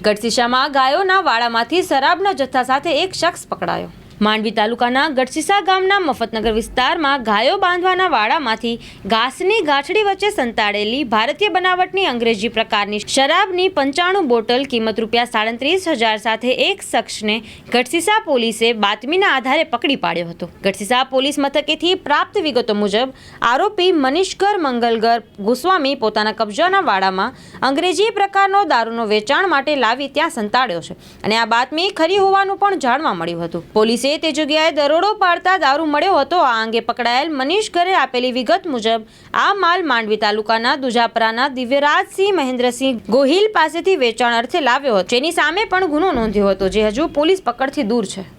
ગઢસીસામાં ગાયોના વાડામાંથી શરાબના જથ્થા સાથે એક શખ્સ પકડાયો। માંડવી તાલુકાના ગઢસીસા ગામના મફતનગર વિસ્તારમાં ગાયો બાંધવાના વાડામાંથી ઘાસની ગાંઠડી વચ્ચે સંતાડેલી ભારતીય બનાવટની અંગ્રેજી પ્રકારની શરાબની 95 બોટલ કિંમત ₹37,500 સાથે એક શખ્સને ગઢસીસા પોલીસે બાતમીના આધારે પકડી પાડ્યો હતો। ગઢસીસા પોલીસ મથકેથી પ્રાપ્ત વિગતો મુજબ આરોપી મનીષગર મંગલગર ગોસ્વામી પોતાના કબજાના વાડામાં અંગ્રેજી પ્રકારનો દારૂનો વેચાણ માટે લાવી ત્યાં સંતાડ્યો છે અને આ બાતમી ખરી હોવાનું પણ જાણવા મળ્યું હતું। પોલીસે તે જગ્યાએ દરોડો પાડતા દારૂ મળ્યો હતો। આ અંગે પકડાયેલ મનીષગરે આપેલી વિગત મુજબ આ માલ માંડવી તાલુકાના દુજાપરાના દિવ્યરાજસિંહ મહેન્દ્રસિંહ ગોહિલ પાસેથી વેચાણ અર્થે લાવ્યો હતો, જેની સામે પણ ગુનો નોંધ્યો હતો, જે હજુ પોલીસ પકડથી દૂર છે।